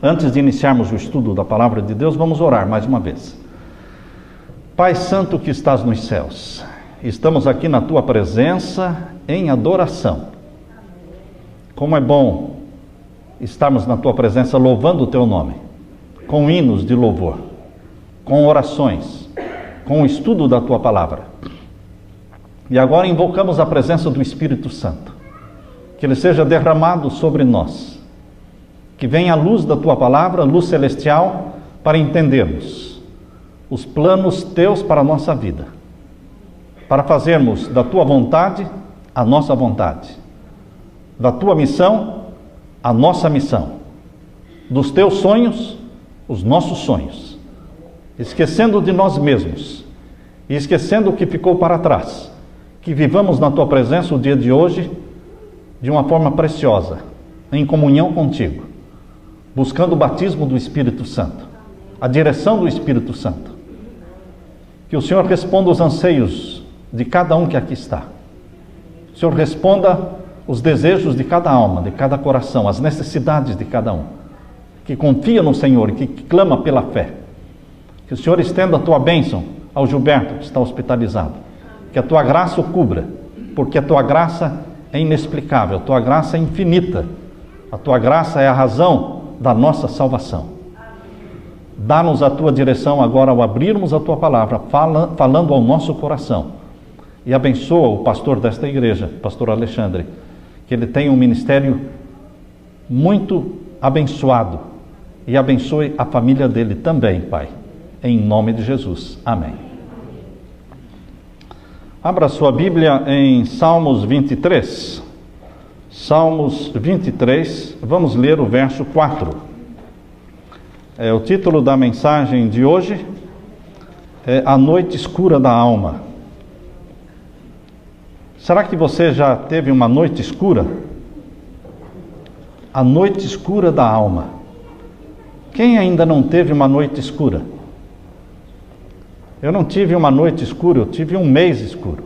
Antes de iniciarmos o estudo da Palavra de Deus, vamos orar mais uma vez. Pai Santo que estás nos céus, estamos aqui na Tua presença em adoração. Como é bom estarmos na Tua presença louvando o Teu nome, com hinos de louvor, com orações, com o estudo da Tua Palavra. E agora invocamos a presença do Espírito Santo, que Ele seja derramado sobre nós, que venha a luz da Tua Palavra, luz celestial, para entendermos os planos Teus para a nossa vida, para fazermos da Tua vontade a nossa vontade, da Tua missão a nossa missão, dos Teus sonhos os nossos sonhos, esquecendo de nós mesmos e esquecendo o que ficou para trás, que vivamos na Tua presença o dia de hoje de uma forma preciosa, em comunhão contigo, buscando o batismo do Espírito Santo, a direção do Espírito Santo. Que o Senhor responda os anseios de cada um que aqui está. O Senhor responda os desejos de cada alma, de cada coração, as necessidades de cada um, que confia no Senhor e que clama pela fé. Que o Senhor estenda a Tua bênção ao Gilberto, que está hospitalizado. Que a Tua graça o cubra, porque a Tua graça é inexplicável, a Tua graça é infinita, a Tua graça é a razão da nossa salvação. Dá-nos a Tua direção agora ao abrirmos a Tua palavra, falando ao nosso coração. E abençoa o pastor desta igreja, pastor Alexandre, que ele tenha um ministério muito abençoado, e abençoe a família dele também, Pai, em nome de Jesus. Amém. Abra sua Bíblia em Salmos 23. Salmos 23, vamos ler o verso 4. O título da mensagem de hoje é A Noite Escura da Alma. Será que você já teve uma noite escura? A noite escura da alma. Quem ainda não teve uma noite escura? Eu não tive uma noite escura, eu tive um mês escuro.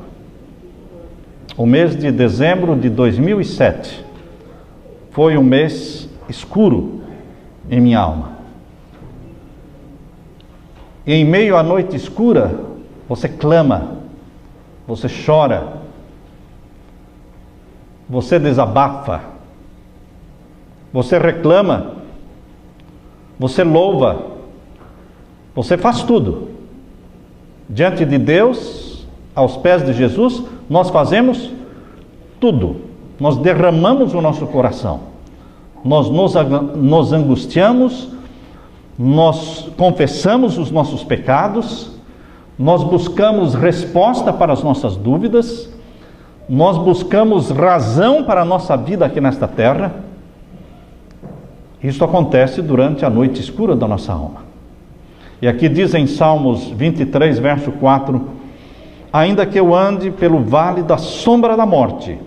O mês de dezembro de 2007 foi um mês escuro em minha alma. E em meio à noite escura, você clama, você chora, você desabafa, você reclama, você louva, você faz tudo. Diante de Deus, aos pés de Jesus, nós fazemos tudo. Nós derramamos o nosso coração, nós nos angustiamos, nós confessamos os nossos pecados, nós buscamos resposta para as nossas dúvidas, nós buscamos razão para a nossa vida aqui nesta terra. Isso acontece durante a noite escura da nossa alma. E aqui diz em Salmos 23, verso 4: ainda que eu ande pelo vale da sombra da morte,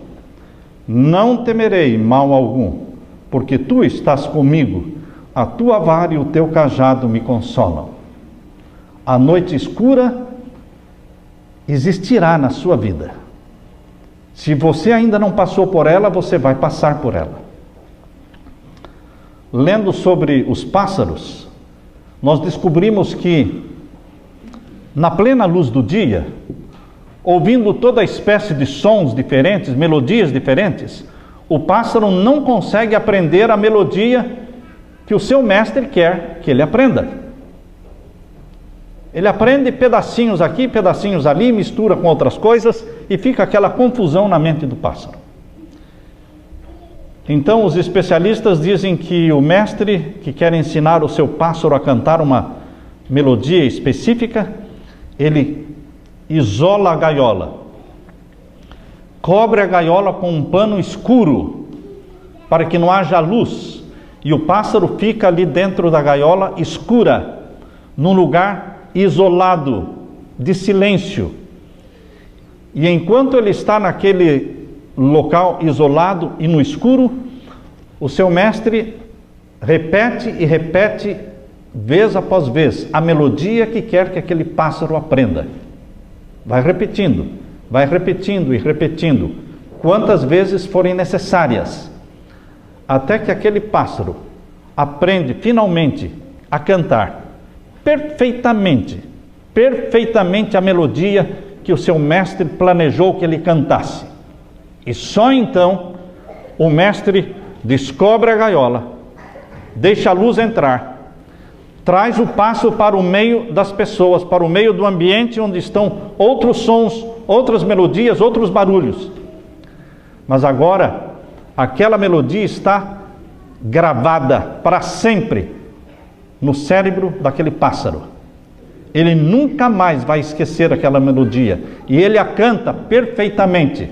não temerei mal algum, porque Tu estás comigo, a Tua vara e o Teu cajado me consolam. A noite escura existirá na sua vida. Se você ainda não passou por ela, você vai passar por ela. Lendo sobre os pássaros, nós descobrimos que, na plena luz do dia, ouvindo toda espécie de sons diferentes, melodias diferentes, o pássaro não consegue aprender a melodia que o seu mestre quer que ele aprenda. Ele aprende pedacinhos aqui, pedacinhos ali, mistura com outras coisas e fica aquela confusão na mente do pássaro. Então os especialistas dizem que o mestre que quer ensinar o seu pássaro a cantar uma melodia específica, ele isola a gaiola, cobre a gaiola com um pano escuro para que não haja luz, e o pássaro fica ali dentro da gaiola escura, num lugar isolado, de silêncio. E enquanto ele está naquele local isolado e no escuro, o seu mestre repete e repete, vez após vez, a melodia que quer que aquele pássaro aprenda. Vai repetindo e repetindo, quantas vezes forem necessárias, até que aquele pássaro aprende finalmente a cantar perfeitamente a melodia que o seu mestre planejou que ele cantasse. E só então o mestre descobre a gaiola, deixa a luz entrar, traz o pássaro para o meio das pessoas, para o meio do ambiente onde estão outros sons, outras melodias, outros barulhos. Mas agora, aquela melodia está gravada para sempre no cérebro daquele pássaro. Ele nunca mais vai esquecer aquela melodia, e ele a canta perfeitamente.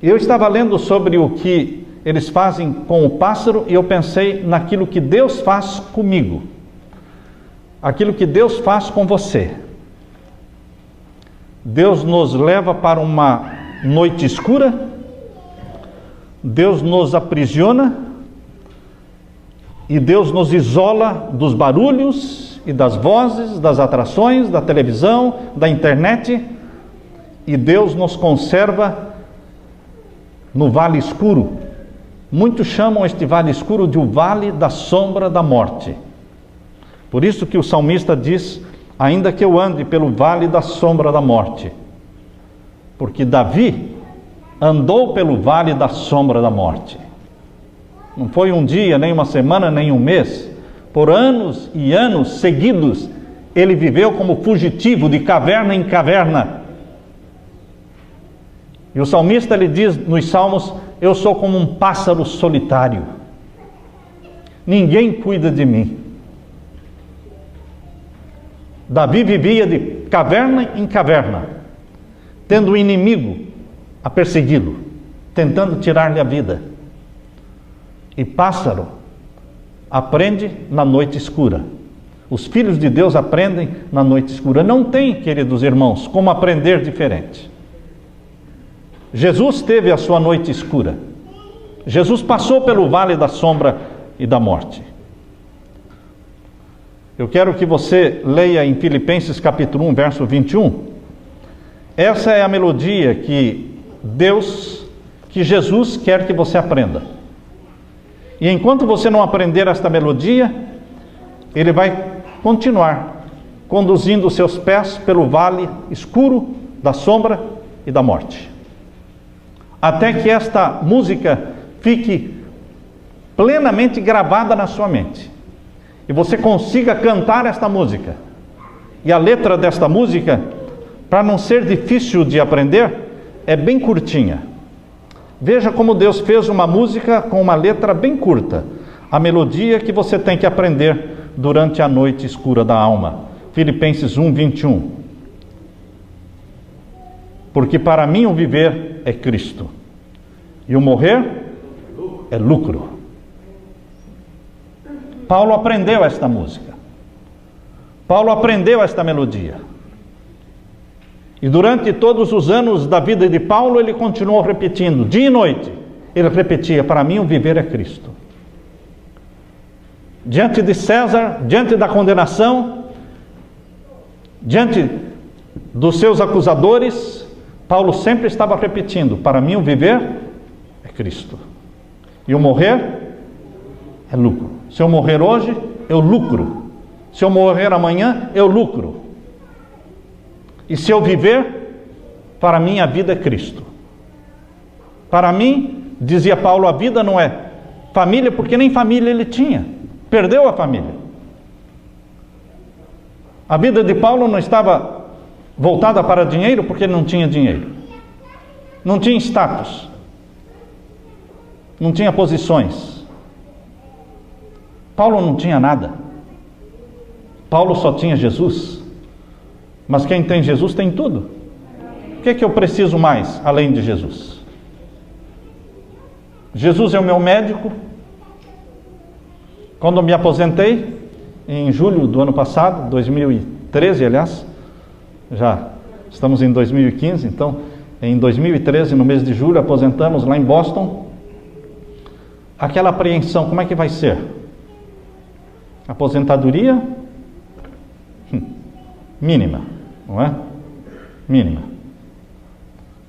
Eu estava lendo sobre o que eles fazem com o pássaro, e eu pensei naquilo que Deus faz comigo, aquilo que Deus faz com você. Deus nos leva para uma noite escura, Deus nos aprisiona, e Deus nos isola dos barulhos e das vozes, das atrações, da televisão, da internet, e Deus nos conserva no vale escuro. Muitos chamam este vale escuro de o vale da sombra da morte. Por isso que o salmista diz: ainda que eu ande pelo vale da sombra da morte. Porque Davi andou pelo vale da sombra da morte. Não foi um dia, nem uma semana, nem um mês. Por anos e anos seguidos, ele viveu como fugitivo de caverna em caverna. E o salmista, ele diz nos Salmos: eu sou como um pássaro solitário. Ninguém cuida de mim. Davi vivia de caverna em caverna, tendo o inimigo a persegui-lo, tentando tirar-lhe a vida. E pássaro aprende na noite escura. Os filhos de Deus aprendem na noite escura. Não tem, queridos irmãos, como aprender diferente. Jesus teve a sua noite escura. Jesus passou pelo vale da sombra e da morte. Eu quero que você leia em Filipenses capítulo 1, verso 21. Essa é a melodia que Jesus quer que você aprenda. E enquanto você não aprender esta melodia, ele vai continuar conduzindo os seus pés pelo vale escuro da sombra e da morte, até que esta música fique plenamente gravada na sua mente, e você consiga cantar esta música. E a letra desta música, para não ser difícil de aprender, é bem curtinha. Veja como Deus fez uma música com uma letra bem curta, a melodia que você tem que aprender durante a noite escura da alma. Filipenses 1, 21. Porque para mim o viver é Cristo, e o morrer é lucro. Paulo aprendeu esta música. Paulo aprendeu esta melodia. E durante todos os anos da vida de Paulo, ele continuou repetindo, dia e noite. Ele repetia: para mim o viver é Cristo. Diante de César, diante da condenação, diante dos seus acusadores, Paulo sempre estava repetindo: para mim o viver é Cristo, e o morrer é lucro. Se eu morrer hoje, eu lucro. Se eu morrer amanhã, eu lucro. E se eu viver, para mim a vida é Cristo. Para mim, dizia Paulo, a vida não é família, porque nem família ele tinha. Perdeu a família. A vida de Paulo não estava voltada para dinheiro, porque ele não tinha dinheiro. Não tinha status. Não tinha posições. Paulo não tinha nada. Paulo só tinha Jesus. Mas quem tem Jesus tem tudo. O que é que eu preciso mais além de Jesus? Jesus é o meu médico. Quando eu me aposentei, em julho do ano passado, 2013, aliás, já estamos em 2015, então em 2013, no mês de julho, aposentamos lá em Boston. Aquela apreensão, como é que vai ser? Aposentadoria mínima, não é? Mínima.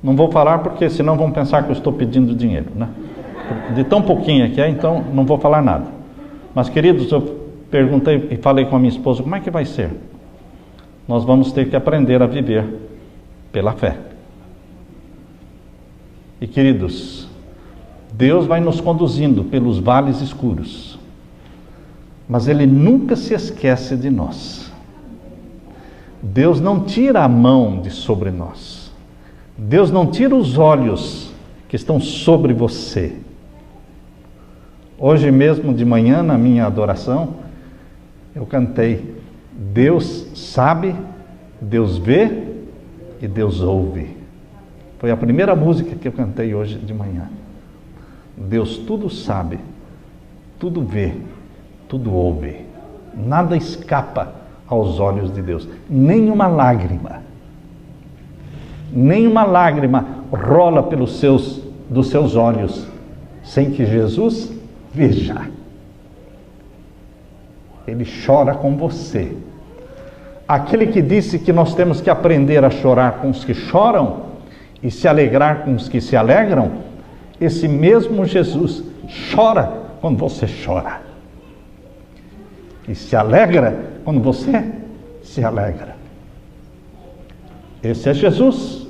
Não vou falar porque senão vão pensar que eu estou pedindo dinheiro, né? de tão pouquinho que é, então não vou falar nada. Mas, queridos, eu perguntei e falei com a minha esposa, como é que vai ser? Nós vamos ter que aprender a viver pela fé. E, queridos, Deus vai nos conduzindo pelos vales escuros, mas Ele nunca se esquece de nós. Deus não tira a mão de sobre nós. Deus não tira os olhos que estão sobre você. Hoje mesmo de manhã, na minha adoração, eu cantei: Deus sabe, Deus vê e Deus ouve. Foi a primeira música que eu cantei hoje de manhã. Deus tudo sabe, tudo vê, tudo ouve. Nada escapa aos olhos de Deus. Nenhuma lágrima rola dos seus olhos sem que Jesus veja. Ele chora com você. Aquele que disse que nós temos que aprender a chorar com os que choram e se alegrar com os que se alegram, esse mesmo Jesus chora quando você chora e se alegra quando você se alegra. Esse é Jesus.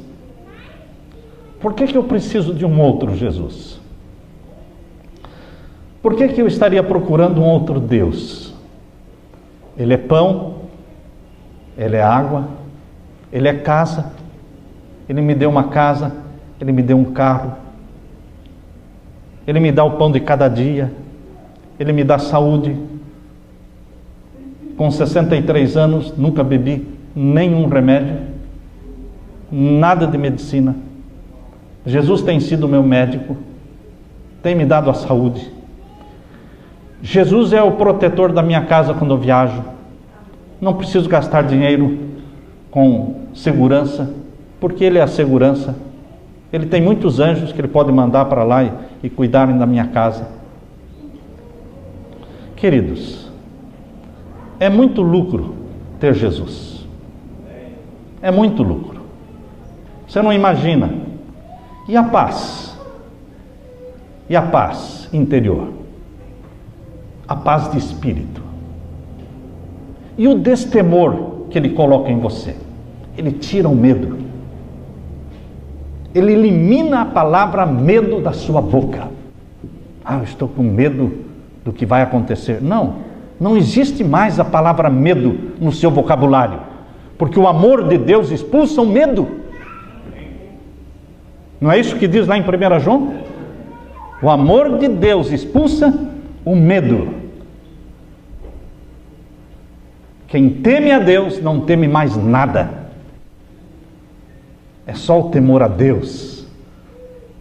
Por que eu preciso de um outro Jesus? Por que eu estaria procurando um outro Deus? Ele é pão, Ele é água, Ele é casa. Ele me deu uma casa, Ele me deu um carro, Ele me dá o pão de cada dia, Ele me dá saúde. Com 63 anos, nunca bebi nenhum remédio, nada de medicina. Jesus tem sido meu médico, tem me dado a saúde. Jesus é o protetor da minha casa quando eu viajo. Não preciso gastar dinheiro com segurança, porque Ele é a segurança. Ele tem muitos anjos que Ele pode mandar para lá e cuidarem da minha casa. Queridos, é muito lucro ter Jesus. É muito lucro. Você não imagina. E a paz? E a paz interior? A paz de espírito? E o destemor que Ele coloca em você? Ele tira o medo. Ele elimina a palavra medo da sua boca. Eu estou com medo do que vai acontecer. Não existe mais a palavra medo no seu vocabulário, porque o amor de Deus expulsa o medo. Não é isso que diz lá em 1 João? O amor de Deus expulsa o medo. Quem teme a Deus não teme mais nada. É só o temor a Deus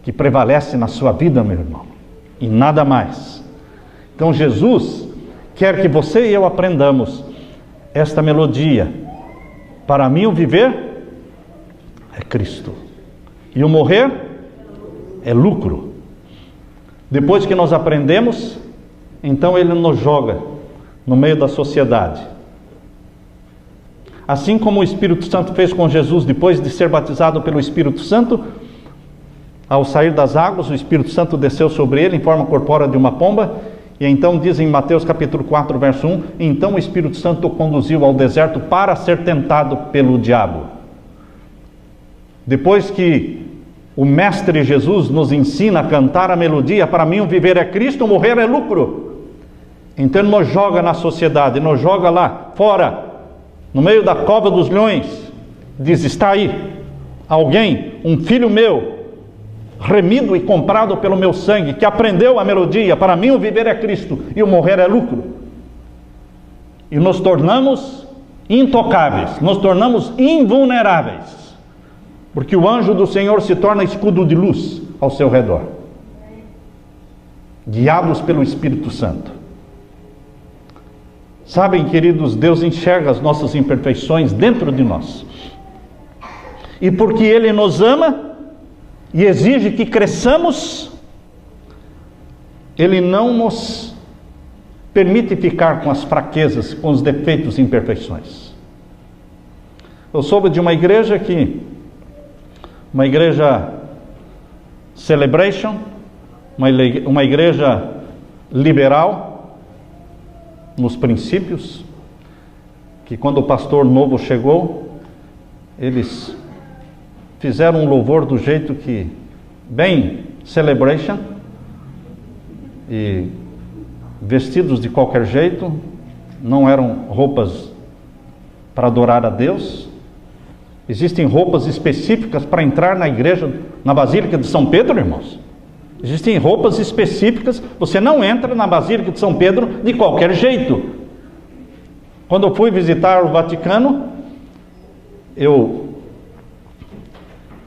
que prevalece na sua vida, meu irmão, e nada mais. Então Jesus quer que você e eu aprendamos esta melodia. Para mim o viver é Cristo, e o morrer é lucro. Depois que nós aprendemos, então Ele nos joga no meio da sociedade. Assim como o Espírito Santo fez com Jesus depois de ser batizado pelo Espírito Santo, ao sair das águas, o Espírito Santo desceu sobre ele em forma corpórea de uma pomba, e então diz em Mateus capítulo 4, verso 1, então o Espírito Santo o conduziu ao deserto para ser tentado pelo diabo. Depois que o Mestre Jesus nos ensina a cantar a melodia, para mim o viver é Cristo, o morrer é lucro. Então Ele nos joga na sociedade, nos joga lá fora, no meio da cova dos leões, diz, está aí alguém, um filho meu, remido e comprado pelo meu sangue, que aprendeu a melodia, para mim o viver é Cristo e o morrer é lucro. E nos tornamos intocáveis, nos tornamos invulneráveis, porque o anjo do Senhor se torna escudo de luz ao seu redor, guiados pelo Espírito Santo. Sabem, queridos, Deus enxerga as nossas imperfeições dentro de nós. E porque Ele nos ama e exige que cresçamos, Ele não nos permite ficar com as fraquezas, com os defeitos e imperfeições. Eu soube de uma igreja Celebration, uma igreja liberal nos princípios, que quando o pastor novo chegou, eles fizeram um louvor do jeito que, bem celebration, e vestidos de qualquer jeito, não eram roupas para adorar a Deus. Existem roupas específicas para entrar na igreja, na Basílica de São Pedro, irmãos. Existem roupas específicas, você não entra na Basílica de São Pedro de qualquer jeito. Quando eu fui visitar o Vaticano, eu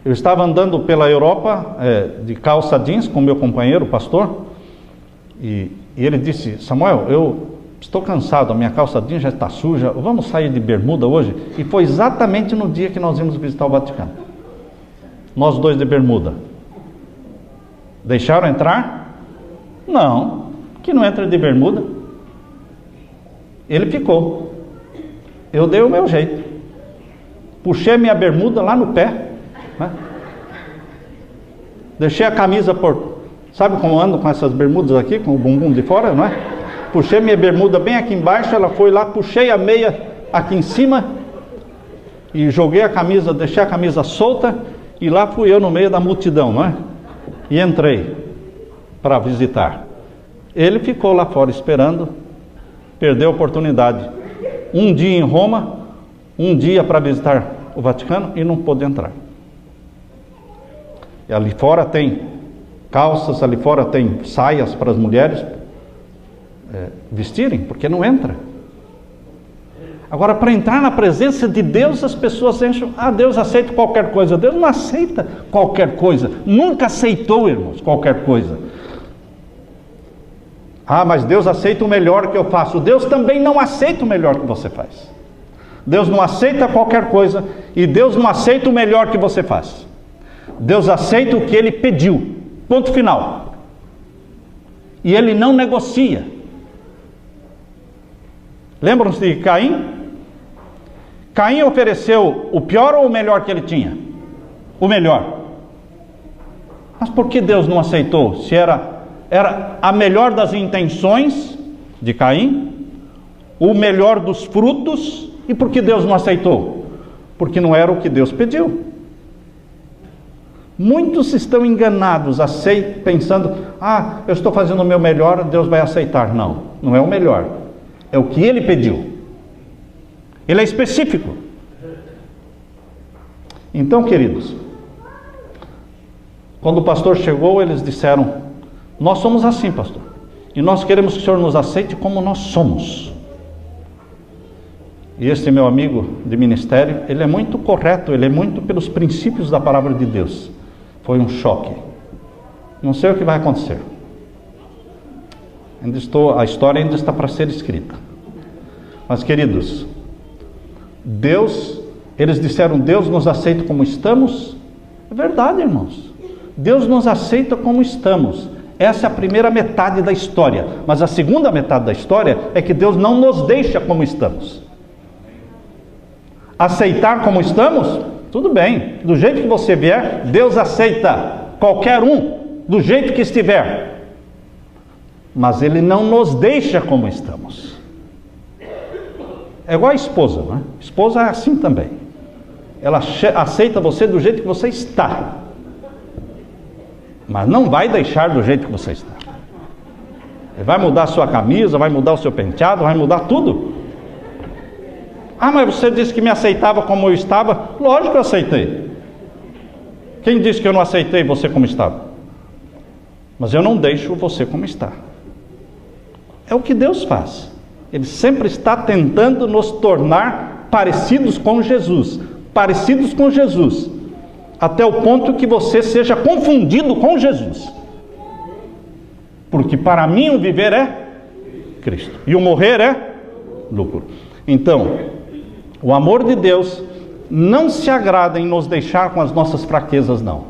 estava andando pela Europa de calça jeans com meu companheiro, o pastor, e ele disse: Samuel, eu estou cansado, a minha calça jeans já está suja, vamos sair de bermuda hoje? E foi exatamente no dia que nós íamos visitar o Vaticano. Nós dois de bermuda. Deixaram entrar? Não, que não entra de bermuda. Ele ficou. Eu dei o meu jeito. Puxei minha bermuda lá no pé, né? Deixei a camisa por... Sabe como ando com essas bermudas aqui, com o bumbum de fora, não é? Puxei minha bermuda bem aqui embaixo, ela foi lá, puxei a meia aqui em cima e joguei a camisa, deixei a camisa solta e lá fui eu no meio da multidão, não é? E entrei para visitar. Ele ficou lá fora esperando, perdeu a oportunidade. Um dia em Roma, um dia para visitar o Vaticano e não pôde entrar. E ali fora tem calças, ali fora tem saias para as mulheres vestirem, porque não entra. Agora, para entrar na presença de Deus, as pessoas acham: Deus aceita qualquer coisa. Deus não aceita qualquer coisa, nunca aceitou, irmãos, qualquer coisa. Mas Deus aceita o melhor que eu faço. Deus também não aceita o melhor que você faz. Deus não aceita qualquer coisa e Deus não aceita o melhor que você faz. Deus aceita o que Ele pediu, ponto final. E Ele não negocia. Lembram-se de Caim? Caim ofereceu o pior ou o melhor que ele tinha? O melhor. Mas por que Deus não aceitou? Se era a melhor das intenções de Caim, o melhor dos frutos, e por que Deus não aceitou? Porque não era o que Deus pediu. Muitos estão enganados, pensando: eu estou fazendo o meu melhor, Deus vai aceitar. Não, não é o melhor, é o que Ele pediu. Ele é específico. Então, queridos, quando o pastor chegou, eles disseram: nós somos assim, pastor, e nós queremos que o senhor nos aceite como nós somos. E esse meu amigo de ministério, ele é muito correto, ele é muito pelos princípios da palavra de Deus. Foi um choque. Não sei o que vai acontecer. A história ainda está para ser escrita. Mas, queridos, eles disseram: Deus nos aceita como estamos. É verdade, irmãos. Deus nos aceita como estamos. Essa é a primeira metade da história. Mas a segunda metade da história é que Deus não nos deixa como estamos. Aceitar como estamos? Tudo bem. Do jeito que você vier, Deus aceita qualquer um, do jeito que estiver. Mas Ele não nos deixa como estamos. É igual a esposa, não é? Esposa é assim também. Ela aceita você do jeito que você está, mas não vai deixar do jeito que você está. Ele vai mudar a sua camisa, vai mudar o seu penteado, vai mudar tudo. Mas você disse que me aceitava como eu estava. Lógico que eu aceitei. Quem disse que eu não aceitei você como estava? Mas eu não deixo você como está. É o que Deus faz. Ele sempre está tentando nos tornar parecidos com Jesus. Parecidos com Jesus. Até o ponto que você seja confundido com Jesus. Porque para mim o viver é Cristo. E o morrer é lucro. Então, o amor de Deus não se agrada em nos deixar com as nossas fraquezas, não.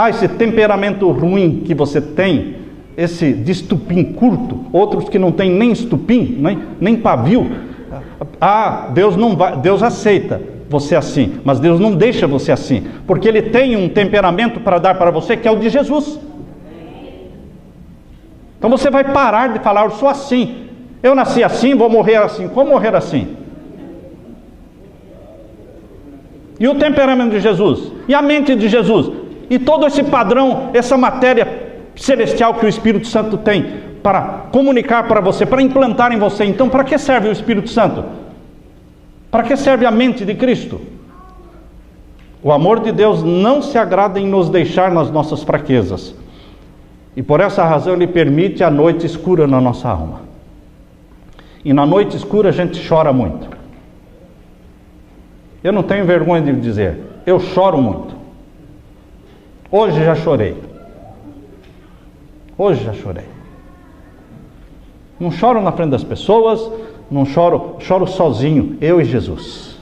Esse temperamento ruim que você tem, esse de estupim curto, outros que não tem nem estupim, nem pavio. Deus aceita você assim, mas Deus não deixa você assim, porque Ele tem um temperamento para dar para você que é o de Jesus. Então você vai parar de falar, eu sou assim, eu nasci assim, vou morrer assim. Como morrer assim? E o temperamento de Jesus? E a mente de Jesus? E todo esse padrão, essa matéria celestial que o Espírito Santo tem para comunicar para você, para implantar em você. Então, para que serve o Espírito Santo? Para que serve a mente de Cristo? O amor de Deus não se agrada em nos deixar nas nossas fraquezas. E por essa razão Ele permite a noite escura na nossa alma. E na noite escura a gente chora muito. Eu não tenho vergonha de dizer, eu choro muito. Hoje já chorei. Hoje já chorei. Não choro na frente das pessoas, não choro, choro sozinho, eu e Jesus.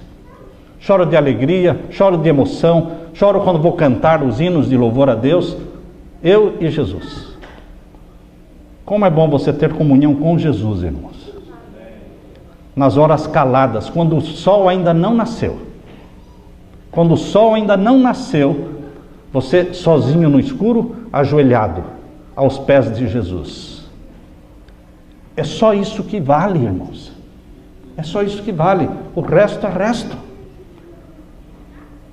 Choro de alegria, choro de emoção, choro quando vou cantar os hinos de louvor a Deus, eu e Jesus. Como é bom você ter comunhão com Jesus, irmãos. Nas horas caladas, quando o sol ainda não nasceu. Quando o sol ainda não nasceu, você sozinho no escuro, ajoelhado aos pés de Jesus. É só isso que vale, irmãos. É só isso que vale. O resto é resto.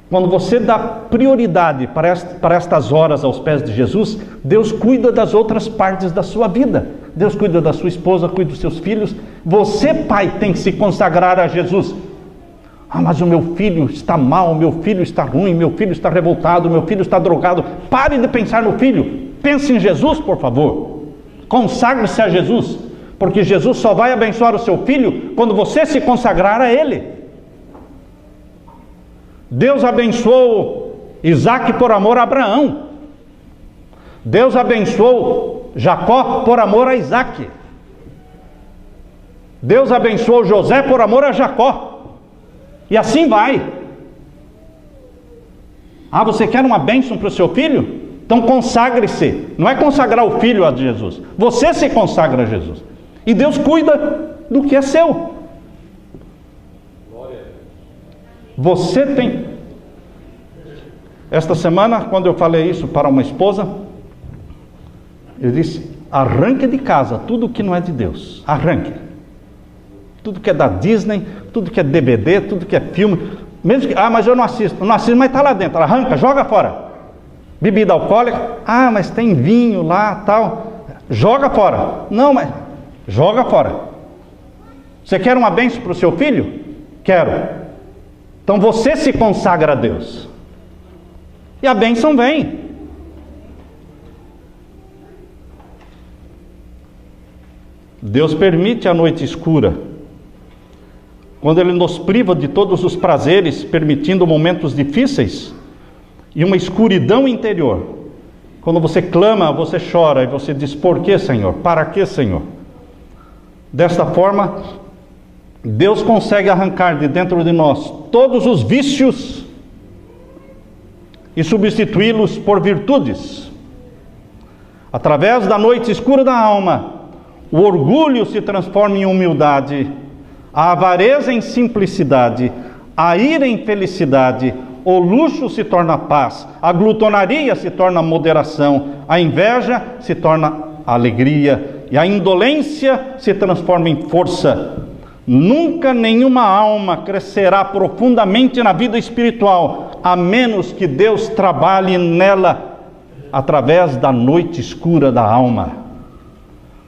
Quando você dá prioridade para estas horas aos pés de Jesus, Deus cuida das outras partes da sua vida. Deus cuida da sua esposa, cuida dos seus filhos. Você, pai, tem que se consagrar a Jesus. Ah, mas o meu filho está mal, o meu filho está ruim, meu filho está revoltado, meu filho está drogado. Pare de pensar no filho. Pense em Jesus, por favor. Consagre-se a Jesus. Porque Jesus só vai abençoar o seu filho quando você se consagrar a Ele. Deus abençoou Isaac por amor a Abraão. Deus abençoou Jacó por amor a Isaac. Deus abençoou José por amor a Jacó. E assim vai. Ah, você quer uma bênção para o seu filho? Então consagre-se. Não é consagrar o filho a Jesus. Você se consagra a Jesus. E Deus cuida do que é seu. Você tem... Esta semana, quando eu falei isso para uma esposa, eu disse, arranque de casa tudo que não é de Deus. Arranque. Tudo que é da Disney, tudo que é DVD, tudo que é filme. Mesmo que, mas eu não assisto, mas está lá dentro. Arranca, joga fora. Bebida alcoólica, mas tem vinho lá, tal. Joga fora. Não, mas joga fora. Você quer uma bênção para o seu filho? Quero. Então você se consagra a Deus. E a bênção vem. Deus permite a noite escura, quando Ele nos priva de todos os prazeres, permitindo momentos difíceis e uma escuridão interior. Quando você clama, você chora e você diz, por que, Senhor? Para que, Senhor? Desta forma, Deus consegue arrancar de dentro de nós todos os vícios e substituí-los por virtudes. Através da noite escura da alma, o orgulho se transforma em humildade, a avareza em simplicidade, a ira em felicidade, o luxo se torna paz, a glutonaria se torna moderação, a inveja se torna alegria e a indolência se transforma em força. Nunca nenhuma alma crescerá profundamente na vida espiritual, a menos que Deus trabalhe nela através da noite escura da alma.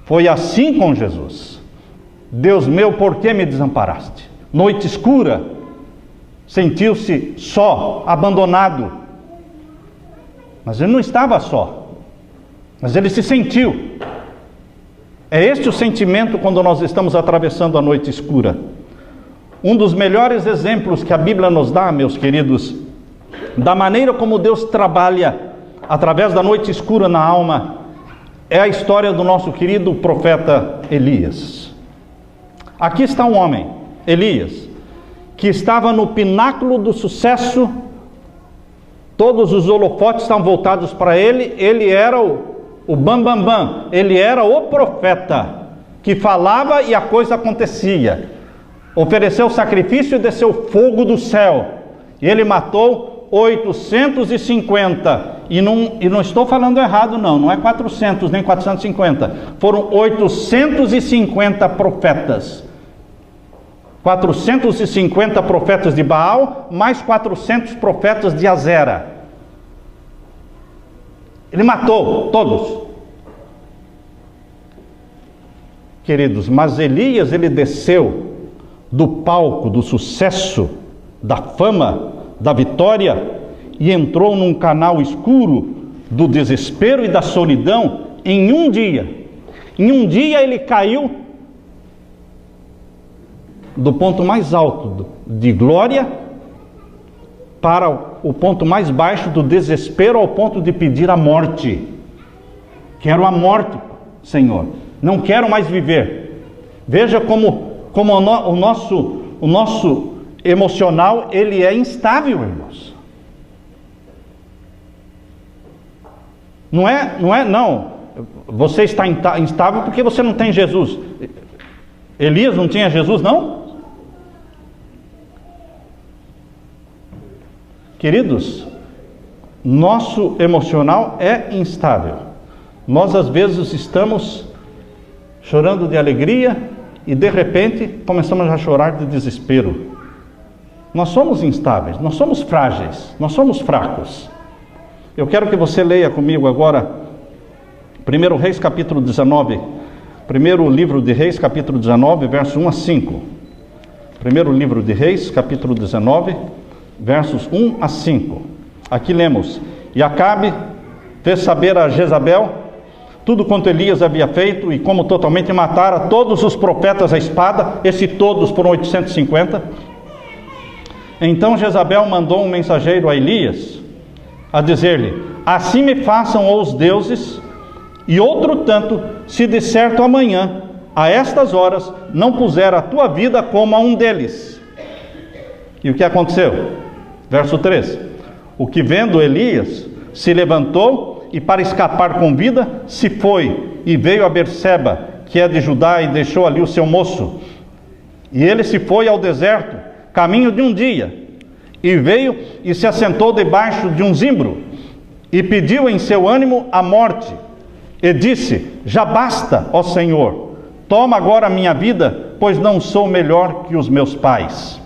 Foi assim com Jesus. Deus meu, por que me desamparaste? Noite escura, sentiu-se só, abandonado. Mas ele não estava só, mas ele se sentiu. É este o sentimento quando nós estamos atravessando a noite escura. Um dos melhores exemplos que a Bíblia nos dá, meus queridos, da maneira como Deus trabalha através da noite escura na alma, é a história do nosso querido profeta Elias. Aqui está um homem, Elias, que estava no pináculo do sucesso, todos os holofotes estavam voltados para ele, ele era o bam, ele era o profeta, que falava e a coisa acontecia. Ofereceu sacrifício e desceu fogo do céu, e ele matou 850, e não estou falando errado não é 400 nem 450, foram 850 profetas. 450 profetas de Baal, mais 400 profetas de Azera. Ele matou todos. Queridos, mas Elias, ele desceu do palco do sucesso, da fama, da vitória, e entrou num canal escuro do desespero e da solidão em um dia. Em um dia ele caiu do ponto mais alto de glória para o ponto mais baixo do desespero, ao ponto de pedir a morte. Quero a morte, Senhor. Não quero mais viver. Veja como o nosso emocional, ele é instável, irmãos. Não. Você está instável porque você não tem Jesus. Elias não tinha Jesus, não? Queridos, nosso emocional é instável. Nós às vezes estamos chorando de alegria e de repente começamos a chorar de desespero. Nós somos instáveis, nós somos frágeis, nós somos fracos. Eu quero que você leia comigo agora 1 Reis capítulo 19, primeiro livro de Reis capítulo 19, verso 1 a 5. Primeiro livro de Reis capítulo 19, versos 1 a 5. Aqui lemos: E Acabe fez saber a Jezabel tudo quanto Elias havia feito, e como totalmente matara todos os profetas à espada. Esse todos foram 850. Então Jezabel mandou um mensageiro a Elias, a dizer-lhe: Assim me façam os deuses, e outro tanto, se de certo amanhã, a estas horas, não puser a tua vida como a um deles. E o que aconteceu? Verso 3: O que vendo Elias, se levantou, e para escapar com vida, se foi, e veio a Berseba, que é de Judá, e deixou ali o seu moço. E ele se foi ao deserto, caminho de um dia, e veio e se assentou debaixo de um zimbro, e pediu em seu ânimo a morte, e disse: Já basta, ó Senhor, toma agora a minha vida, pois não sou melhor que os meus pais.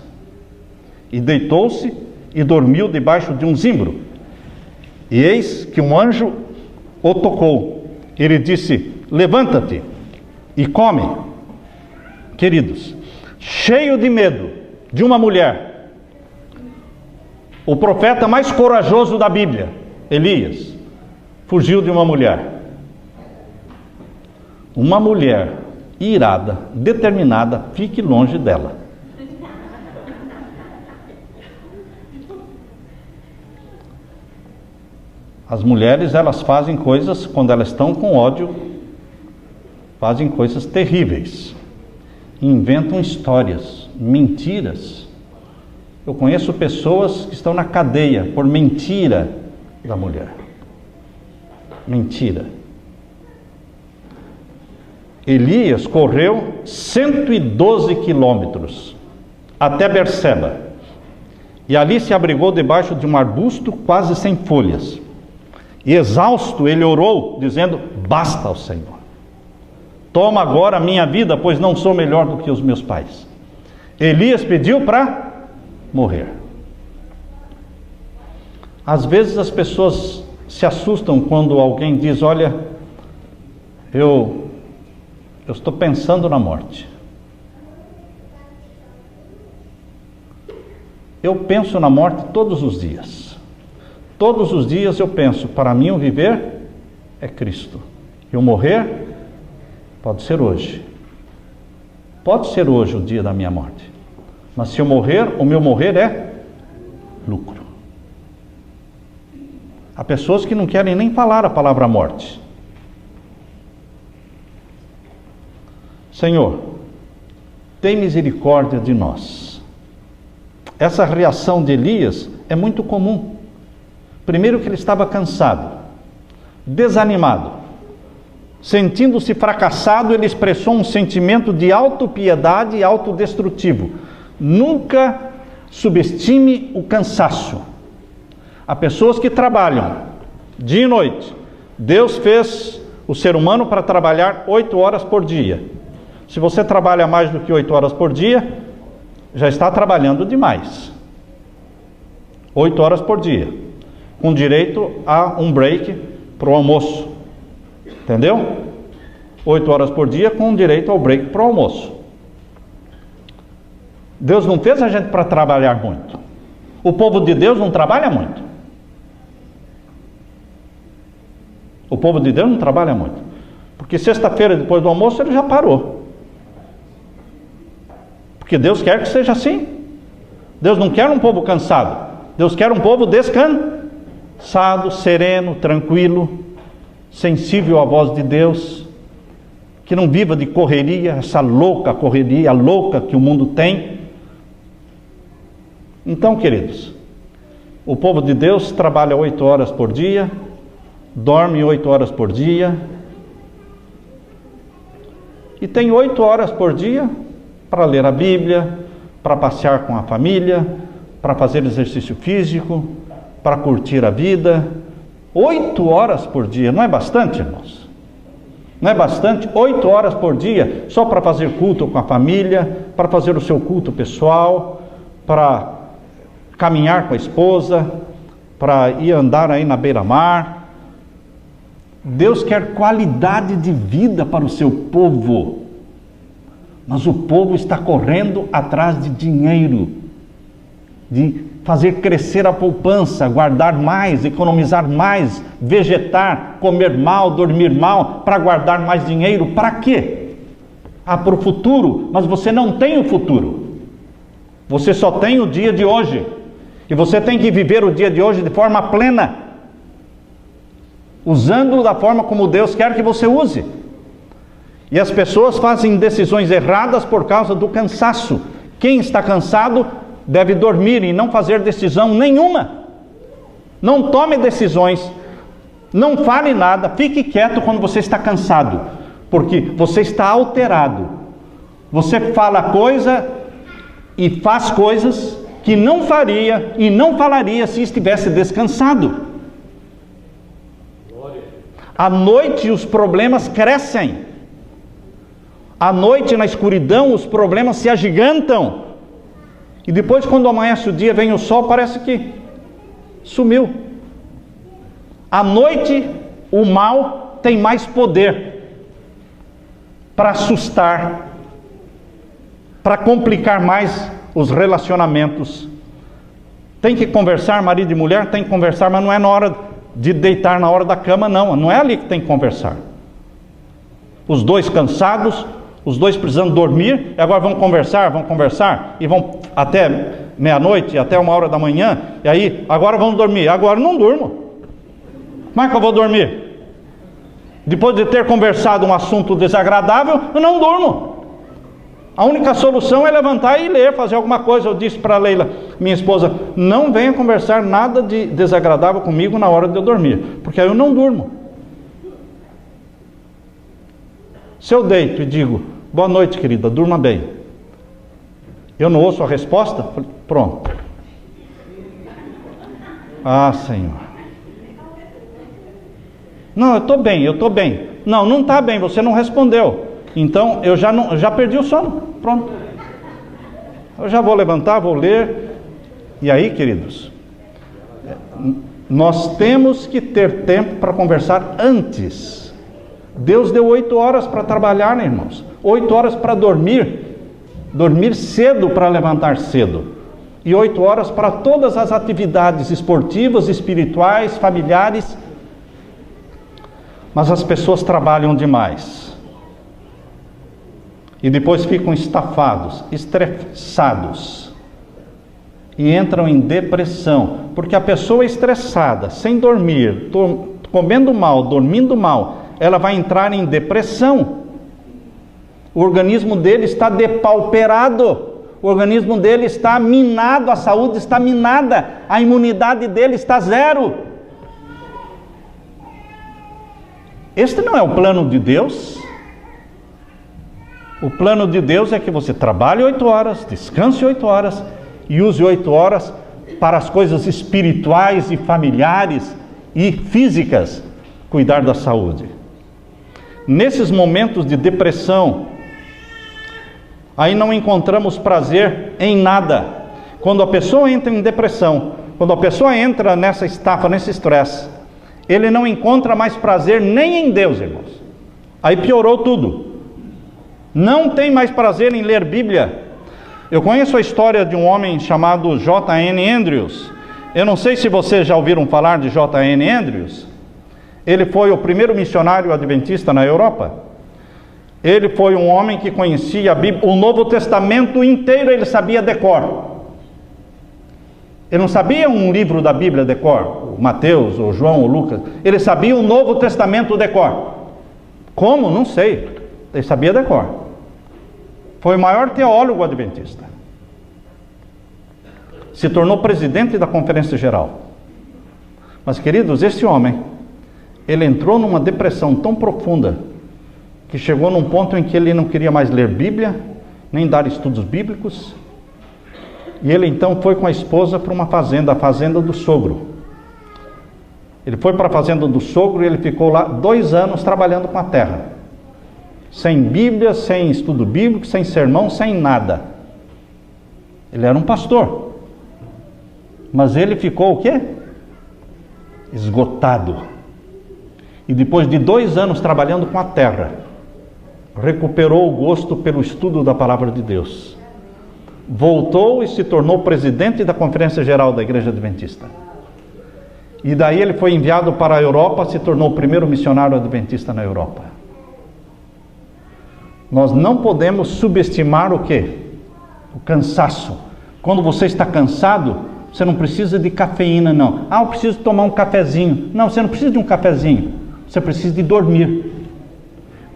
E deitou-se e dormiu debaixo de um zimbro. E eis que um anjo o tocou. Ele disse: Levanta-te e come. Queridos, cheio de medo de uma mulher, o profeta mais corajoso da Bíblia, Elias, fugiu de uma mulher. Uma mulher irada, determinada, fique longe dela. As mulheres, elas fazem coisas, quando elas estão com ódio, fazem coisas terríveis. Inventam histórias, mentiras. Eu conheço pessoas que estão na cadeia por mentira da mulher. Mentira. Elias correu 112 quilômetros até Berseba. E ali se abrigou debaixo de um arbusto quase sem folhas. E exausto, ele orou, dizendo: Basta, ó Senhor. Toma agora a minha vida, pois não sou melhor do que os meus pais. Elias pediu para morrer. Às vezes as pessoas se assustam quando alguém diz: Olha, eu estou pensando na morte. Eu penso na morte todos os dias. Todos os dias eu penso: para mim o viver é Cristo. E o morrer pode ser hoje. Pode ser hoje o dia da minha morte. Mas se eu morrer, o meu morrer é lucro. Há pessoas que não querem nem falar a palavra morte. Senhor, tem misericórdia de nós. Essa reação de Elias é muito comum. Primeiro que ele estava cansado, desanimado, sentindo-se fracassado, ele expressou um sentimento de autopiedade e autodestrutivo. Nunca subestime o cansaço. Há pessoas que trabalham dia e noite. Deus fez o ser humano para trabalhar 8 horas por dia. Se você trabalha mais do que 8 horas por dia, já está trabalhando demais. 8 horas por dia, com direito a um break para o almoço. Entendeu? 8 horas por dia com direito ao break para o almoço. Deus não fez a gente para trabalhar muito. O povo de Deus não trabalha muito. O povo de Deus não trabalha muito. Porque sexta-feira, depois do almoço, ele já parou. Porque Deus quer que seja assim. Deus não quer um povo cansado. Deus quer um povo descansado, sereno, tranquilo, sensível à voz de Deus, que não viva de correria, essa louca correria louca que o mundo tem. Então, queridos, o povo de Deus trabalha 8 horas por dia, dorme 8 horas por dia, e tem 8 horas por dia para ler a Bíblia, para passear com a família, para fazer exercício físico, para curtir a vida. 8 horas por dia, não é bastante, irmãos? Não é bastante? 8 horas por dia só para fazer culto com a família, para fazer o seu culto pessoal, para caminhar com a esposa, para ir andar aí na beira-mar. Deus quer qualidade de vida para o seu povo, mas o povo está correndo atrás de dinheiro, de fazer crescer a poupança, guardar mais, economizar mais, vegetar, comer mal, dormir mal, para guardar mais dinheiro. Para quê? Para o futuro. Mas você não tem o futuro, você só tem o dia de hoje, e você tem que viver o dia de hoje de forma plena, usando-o da forma como Deus quer que você use. E as pessoas fazem decisões erradas por causa do cansaço. Quem está cansado deve dormir e não fazer decisão nenhuma. Não tome decisões, não fale nada, fique quieto quando você está cansado, porque você está alterado. Você fala coisa e faz coisas que não faria e não falaria se estivesse descansado. À noite os problemas crescem. À noite, na escuridão, os problemas se agigantam. E depois, quando amanhece o dia, vem o sol, parece que sumiu. À noite, o mal tem mais poder para assustar, para complicar mais os relacionamentos. Tem que conversar, marido e mulher, tem que conversar, mas não é na hora de deitar na hora da cama, não. Não é ali que tem que conversar. Os dois cansados, os dois precisando dormir, e agora vão conversar, e vão até meia-noite, até 1h da manhã, e aí, agora vamos dormir. Agora eu não durmo. Como é que eu vou dormir? Depois de ter conversado um assunto desagradável, eu não durmo. A única solução é levantar e ler, fazer alguma coisa. Eu disse para a Leila, minha esposa, não venha conversar nada de desagradável comigo na hora de eu dormir, porque aí eu não durmo. Se eu deito e digo, boa noite, querida, durma bem, eu não ouço a resposta, pronto. Ah, Senhor. Não, eu estou bem. Não, não está bem, você não respondeu. Então, eu já perdi o sono, pronto. Eu já vou levantar, vou ler. E aí, queridos, nós temos que ter tempo para conversar antes. Deus deu 8 horas para trabalhar, né, irmãos? 8 horas para dormir. Dormir cedo para levantar cedo. E 8 horas para todas as atividades esportivas, espirituais, familiares. Mas as pessoas trabalham demais. E depois ficam estafados, estressados. E entram em depressão. Porque a pessoa estressada, sem dormir, comendo mal, dormindo mal, ela vai entrar em depressão. O organismo dele está depauperado. O organismo dele está minado, a saúde está minada. A imunidade dele está zero. Este não é o plano de Deus. O plano de Deus é que você trabalhe 8 horas, descanse 8 horas e use 8 horas para as coisas espirituais e familiares e físicas, cuidar da saúde. Nesses momentos de depressão, aí não encontramos prazer em nada. Quando a pessoa entra em depressão, quando a pessoa entra nessa estafa, nesse estresse, ele não encontra mais prazer nem em Deus, irmãos. Aí piorou tudo. Não tem mais prazer em ler Bíblia. Eu conheço a história de um homem chamado J.N. Andrews. Eu não sei se vocês já ouviram falar de J.N. Andrews. Ele foi o primeiro missionário adventista na Europa. Ele foi um homem que conhecia a Bíblia, o Novo Testamento inteiro ele sabia decor. Ele não sabia um livro da Bíblia decor, o Mateus, o João, o Lucas. Ele sabia o Novo Testamento decor. Como? Não sei. Ele sabia decor. Foi o maior teólogo adventista. Se tornou presidente da Conferência Geral. Mas, queridos, esse homem, ele entrou numa depressão tão profunda, que chegou num ponto em que ele não queria mais ler Bíblia, nem dar estudos bíblicos. E ele então foi com a esposa para uma fazenda, a fazenda do sogro. Ele foi para a fazenda do sogro e ele ficou lá 2 anos trabalhando com a terra. Sem Bíblia, sem estudo bíblico, sem sermão, sem nada. Ele era um pastor. Mas ele ficou o quê? Esgotado. E depois de 2 anos trabalhando com a terra, recuperou o gosto pelo estudo da palavra de Deus. Voltou e se tornou presidente da Conferência Geral da Igreja Adventista. E daí ele foi enviado para a Europa, se tornou o primeiro missionário adventista na Europa. Nós não podemos subestimar o quê? O cansaço. Quando você está cansado, você não precisa de cafeína, não. Ah, eu preciso tomar um cafezinho. Não, você não precisa de um cafezinho. Você precisa de dormir.